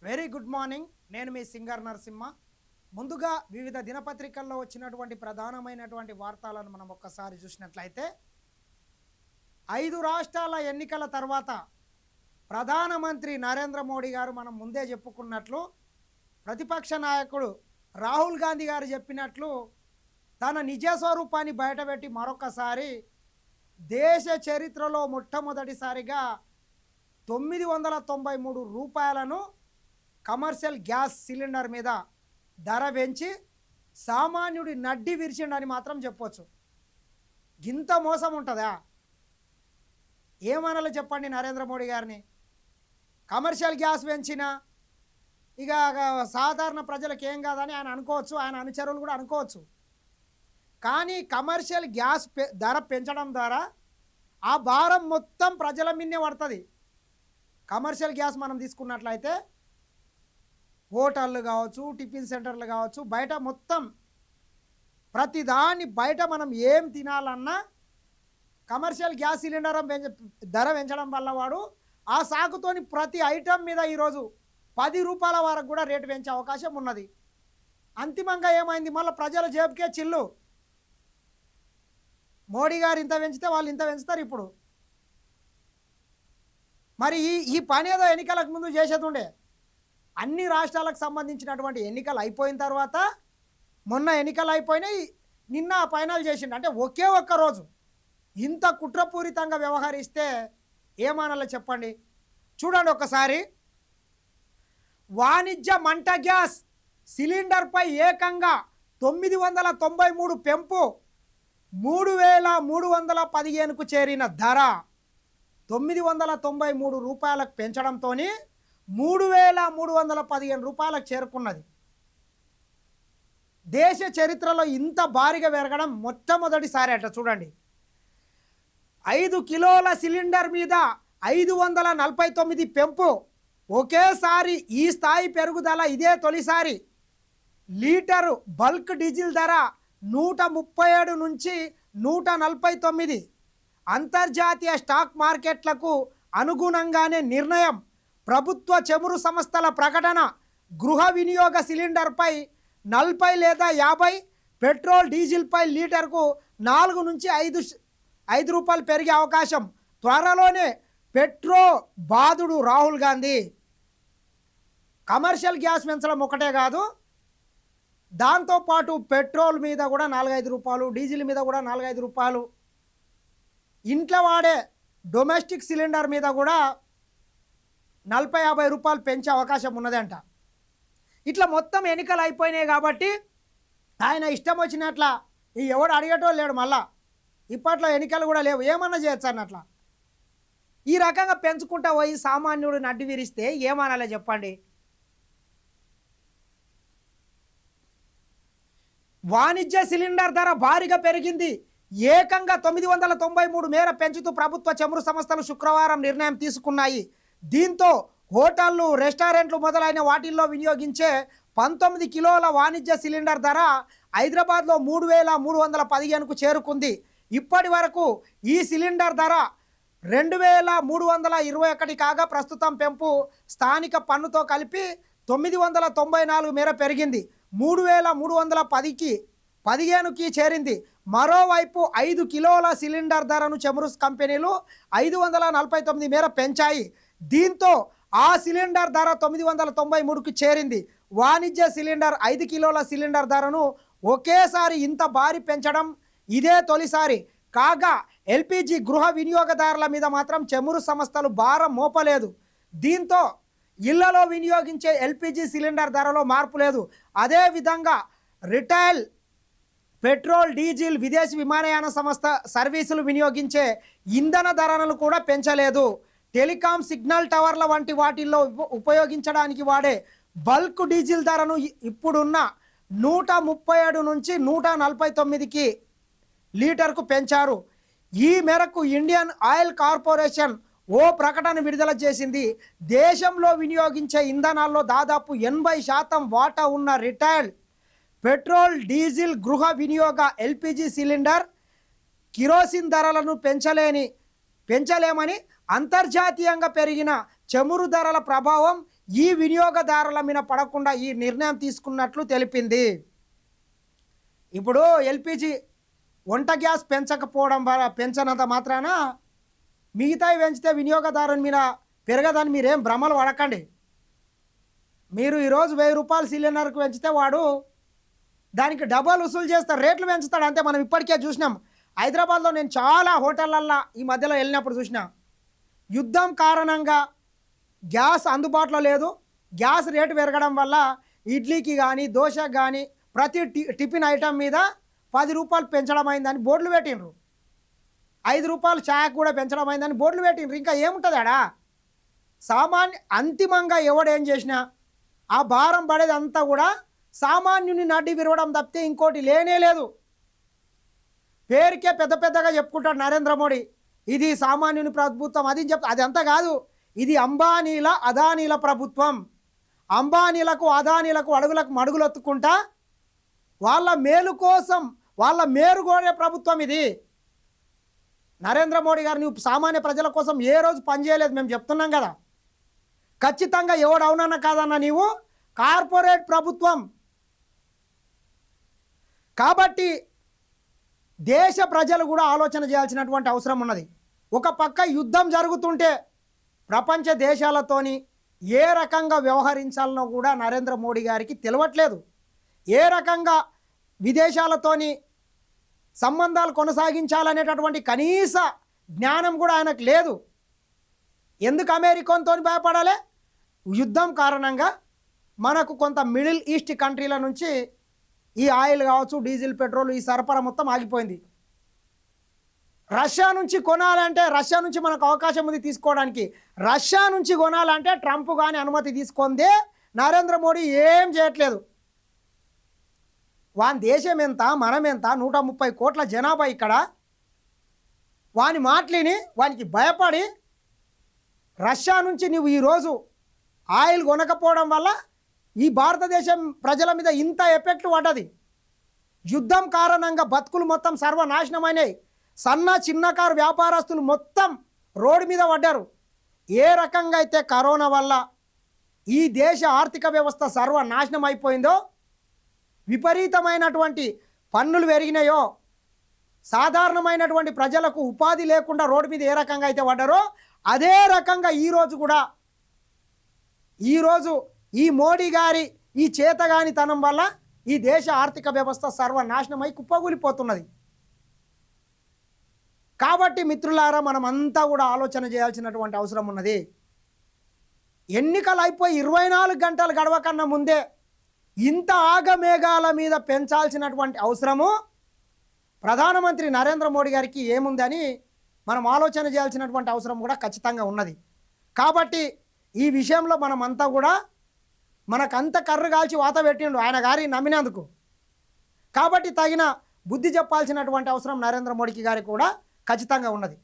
Very good morning. నేను మీ singer Narasimha. ముందుగా వివిధ దినపత్రికల్లో వచ్చినటువంటి ప్రధానమైనటువంటి వార్తలను మనం ఒక్కసారి చూసినట్లయితే 5 రాష్ట్రాల ఎన్నికల తర్వాత ప్రధానమంత్రి నరేంద్ర మోడీ గారు మనం ముందే చెప్పుకున్నట్లు ప్రతిపక్ష నాయకుడు రాహుల్ గాంధీ గారు చెప్పినట్లు తన నిజ స్వరూపాన్ని బయటపెట్టి మరొకసారి దేశ చరిత్రలో మొట్టమొదటిసారిగా 993 రూపాయలను కమర్షియల్ గ్యాస్ సిలిండర్ మీద ధర పెంచి సామాన్యుడి నడ్డి విరిచిండని మాత్రం చెప్పొచ్చు. గింత మోసం ఉంటుందా? ఏమనాలో చెప్పండి నరేంద్ర మోడీ గారిని. కమర్షియల్ గ్యాస్ పెంచినా ఇక సాధారణ ప్రజలకు ఏం కాదని ఆయన అనుకోవచ్చు, ఆయన అనుచరులు కూడా అనుకోవచ్చు. కానీ కమర్షియల్ గ్యాస్ ధర పెంచడం ద్వారా ఆ భారం మొత్తం ప్రజల మీదనే పడుతుంది. కమర్షియల్ గ్యాస్ మనం తీసుకున్నట్లయితే హోటళ్ళు కావచ్చు, టిఫిన్ సెంటర్లు కావచ్చు, బయట మొత్తం ప్రతిదాన్ని బయట మనం ఏం తినాలన్నా కమర్షియల్ గ్యాస్ సిలిండర్ ధర పెంచడం వల్ల వాడు ఆ సాకుతోని ప్రతి ఐటెం మీద ఈరోజు 10 రూపాయల వరకు కూడా రేటు పెంచే అవకాశం ఉన్నది. అంతిమంగా ఏమైంది? మళ్ళీ ప్రజల జేబుకే చిల్లు. మోడీ గారు ఇంత పెంచితే వాళ్ళు ఇంత పెంచుతారు. ఇప్పుడు మరి ఈ పని ఏదో ఎన్నికలకు ముందు చేసేది ఉండే. అన్ని రాష్ట్రాలకు సంబంధించినటువంటి ఎన్నికలు అయిపోయిన తర్వాత మొన్న ఎన్నికలు అయిపోయినాయి, నిన్న ఫైనల్ చేసిండు. అంటే ఒకే ఒక్క రోజు ఇంత కుట్రపూరితంగా వ్యవహరిస్తే ఏమనాలో చెప్పండి. చూడండి ఒకసారి. వాణిజ్య మంట గ్యాస్ సిలిండర్పై ఏకంగా 993 పెంపు, 3315కు చేరిన ధర 993 రూపాయలకు పెంచడంతో 3315 రూపాయలకు చేరుకున్నది. దేశ చరిత్రలో ఇంత భారీగా పెరగడం మొట్టమొదటిసారి అట. చూడండి, 5 కిలోల సిలిండర్ మీద 549 పెంపు. ఒకేసారి ఈ స్థాయి పెరుగుదల ఇదే తొలిసారి. లీటరు బల్క్ డీజిల్ ధర 137 నుంచి 149. అంతర్జాతీయ స్టాక్ మార్కెట్లకు అనుగుణంగానే నిర్ణయం. ప్రభుత్వ చమురు సంస్థల ప్రకటన. గృహ వినియోగ సిలిండర్పై 40 లేదా 50, పెట్రోల్ డీజిల్పై లీటర్కు 4 నుంచి 5 రూపాయలు పెరిగే అవకాశం. త్వరలోనే పెట్రో బాధుడు రాహుల్ గాంధీ. కమర్షియల్ గ్యాస్ పెంచడం ఒకటే కాదు, దాంతోపాటు పెట్రోల్ మీద కూడా 4-5 రూపాయలు, డీజిల్ మీద కూడా 4-5 రూపాయలు, ఇంట్లో వాడే డొమెస్టిక్ సిలిండర్ మీద కూడా 40-50 రూపాయలు పెంచే అవకాశం ఉన్నదంట. ఇట్లా మొత్తం ఎన్నికలు అయిపోయినాయి కాబట్టి ఆయన ఇష్టం వచ్చినట్ల ఎవడు అడిగేటోళ్ళు లేడు. మళ్ళా ఇప్పట్లో ఎన్నికలు కూడా లేవు, ఏమన్నా చేయొచ్చు అన్నట్ల ఈ రకంగా పెంచుకుంటా పోయి సామాన్యుడు నడ్డి విరిస్తే ఏమనాలో చెప్పండి. వాణిజ్య సిలిండర్ ధర భారీగా పెరిగింది. ఏకంగా 993 మేర పెంచుతూ ప్రభుత్వ చమురు సంస్థలు శుక్రవారం నిర్ణయం తీసుకున్నాయి. దీంతో హోటళ్లు, రెస్టారెంట్లు మొదలైన వాటిల్లో వినియోగించే 19 కిలోల వాణిజ్య సిలిండర్ ధర హైదరాబాద్లో 3315కు చేరుకుంది. ఇప్పటి వరకు ఈ సిలిండర్ ధర 2321 కాగా ప్రస్తుతం పెంపు స్థానిక పన్నుతో కలిపి 994 మేర పెరిగింది. 3310కి 15కి చేరింది. మరోవైపు 5 కిలోల సిలిండర్ ధరను చమురు కంపెనీలు 549 మేర పెంచాయి. దీంతో ఆ సిలిండర్ ధర 993కి చేరింది. వాణిజ్య సిలిండర్ 5 కిలోల సిలిండర్ ధరను ఒకేసారి ఇంత భారీ పెంచడం ఇదే తొలిసారి. కాగా ఎల్పిజి గృహ వినియోగదారుల మీద మాత్రం చమురు సంస్థలు భారం మోపలేదు. దీంతో ఇళ్లలో వినియోగించే ఎల్పిజి సిలిండర్ ధరలో మార్పు లేదు. అదేవిధంగా రిటైల్ పెట్రోల్, డీజిల్, విదేశీ విమానయాన సంస్థ సర్వీసులు వినియోగించే ఇంధన ధరలను కూడా పెంచలేదు. టెలికాం, సిగ్నల్ టవర్ల వంటి వాటిల్లో ఉపయోగించడానికి వాడే బల్క్ డీజిల్ ధరను ఇప్పుడున్న 137 నుంచి 149కి లీటర్కు పెంచారు. ఈ మేరకు ఇండియన్ ఆయిల్ కార్పొరేషన్ ఓ ప్రకటన విడుదల చేసింది. దేశంలో వినియోగించే ఇంధనాల్లో దాదాపు 80% వాటా ఉన్న రిటైల్ పెట్రోల్, డీజిల్, గృహ వినియోగ ఎల్పిజి సిలిండర్, కిరోసిన్ ధరలను పెంచలేమని అంతర్జాతీయంగా పెరిగిన చమురు ధరల ప్రభావం ఈ వినియోగదారుల మీద పడకుండా ఈ నిర్ణయం తీసుకున్నట్లు తెలిపింది. ఇప్పుడు ఎల్పిజి వంట గ్యాస్ పెంచనంత మాత్రాన మిగతాయి పెంచితే వినియోగదారుని మీద పెరగదని మీరేం భ్రమలు పడకండి. మీరు ఈరోజు 1000 రూపాయలు సిలిండర్కి పెంచితే వాడు దానికి డబల్ వసూలు చేస్తాడు, రేట్లు పెంచుతాడు. అంతే మనం ఇప్పటికే చూసినాం. హైదరాబాద్లో నేను చాలా హోటళ్ళల్లో ఈ మధ్యలో వెళ్ళినప్పుడు చూసిన, యుద్ధం కారణంగా గ్యాస్ అందుబాటులో లేదు, గ్యాస్ రేటు పెరగడం వల్ల ఇడ్లీకి కానీ దోశకి కానీ ప్రతి టిఫిన్ ఐటమ్ మీద 10 రూపాయలు పెంచడం అయిందని బోర్డులు పెట్టినరు. 5 రూపాయలు ఛాయకు కూడా పెంచడం అయిందని బోర్డులు పెట్టినరు. ఇంకా ఏముంటుంది ఆడా? అంతిమంగా ఎవడేం చేసినా ఆ భారం పడేది అంతా కూడా సామాన్యుని నడ్డి విరవడం తప్పితే ఇంకోటి లేనే లేదు. పేరుకే పెద్ద పెద్దగా చెప్పుకుంటాడు నరేంద్ర మోడీ, ఇది సామాన్యుని ప్రభుత్వం అది అది అంతా కాదు. ఇది అంబానీల అదానీల ప్రభుత్వం. అంబానీలకు అదానీలకు అడుగులకు మడుగులొత్తుకుంటా వాళ్ళ మేలు కోసం వాళ్ళ మేరు కోరే ప్రభుత్వం ఇది. నరేంద్ర మోడీ గారు నువ్వు సామాన్య ప్రజల కోసం ఏ రోజు పనిచేయలేదు, మేము చెప్తున్నాం కదా. ఖచ్చితంగా ఎవడు అవునన్నా కాదన్నా నీవు కార్పొరేట్ ప్రభుత్వం. కాబట్టి దేశ ప్రజలు కూడా ఆలోచన చేయాల్సినటువంటి అవసరం ఉన్నది. ఒక పక్క యుద్ధం జరుగుతుంటే ప్రపంచ దేశాలతోని ఏ రకంగా వ్యవహరించాలనో కూడా నరేంద్ర మోడీ గారికి తెలియట్లేదు. ఏ రకంగా విదేశాలతోని సంబంధాలు కొనసాగించాలనేటటువంటి కనీస జ్ఞానం కూడా ఆయనకు లేదు. ఎందుకు అమెరికాతో భయపడాలి? యుద్ధం కారణంగా మనకు కొంత మిడిల్ ఈస్ట్ కంట్రీల నుంచి ఈ ఆయిల్ కావచ్చు, డీజిల్, పెట్రోల్ ఈ సరఫరా మొత్తం ఆగిపోయింది. రష్యా నుంచి కొనాలంటే రష్యా నుంచి మనకు అవకాశం ఉంది తీసుకోవడానికి. రష్యా నుంచి కొనాలంటే ట్రంప్ కానీ అనుమతి తీసుకుందే నరేంద్ర మోడీ ఏం చేయట్లేదు. వాని దేశం ఎంత, మనం ఎంత, 130 కోట్ల జనాభా ఇక్కడ. వాని మాటలిని వానికి భయపడి రష్యా నుంచి నువ్వు ఈరోజు ఆయిల్ కొనకపోవడం వల్ల ఈ భారతదేశం ప్రజల మీద ఇంత ఎఫెక్ట్ పడ్డది. యుద్ధం కారణంగా బతుకులు మొత్తం సర్వనాశనమైనాయి. చిన్నకారు వ్యాపారస్తులు మొత్తం రోడ్డు మీద పడ్డారు. ఏ రకంగా అయితే కరోనా వల్ల ఈ దేశ ఆర్థిక వ్యవస్థ సర్వనాశనం అయిపోయిందో, విపరీతమైనటువంటి పన్నులు పెరిగినాయో, సాధారణమైనటువంటి ప్రజలకు ఉపాధి లేకుండా రోడ్డు మీద ఏ రకంగా అయితే పడ్డారో అదే రకంగా ఈరోజు ఈ మోడీ గారి ఈ చేతగానితనం వల్ల ఈ దేశ ఆర్థిక వ్యవస్థ సర్వనాశనమై కుప్పగూలిపోతున్నది. కాబట్టి మిత్రులారా, మనమంతా కూడా ఆలోచన చేయాల్సినటువంటి అవసరం ఉన్నది. ఎన్నికలు అయిపోయి 24 గంటలు గడవకన్నా ముందే ఇంత ఆగమేఘాల మీద పెంచాల్సినటువంటి అవసరము ప్రధానమంత్రి నరేంద్ర మోడీ గారికి ఏముందని మనం ఆలోచన చేయాల్సినటువంటి అవసరం కూడా ఖచ్చితంగా ఉన్నది. కాబట్టి ఈ విషయంలో మనమంతా కూడా మనకంత కర్రు కాల్చి వాత పెట్టిండు ఆయన గారి నమ్మినందుకు. కాబట్టి తగిన బుద్ధి చెప్పాల్సినటువంటి అవసరం నరేంద్ర మోడీ గారికి కూడా ఖచ్చితంగా ఉన్నది.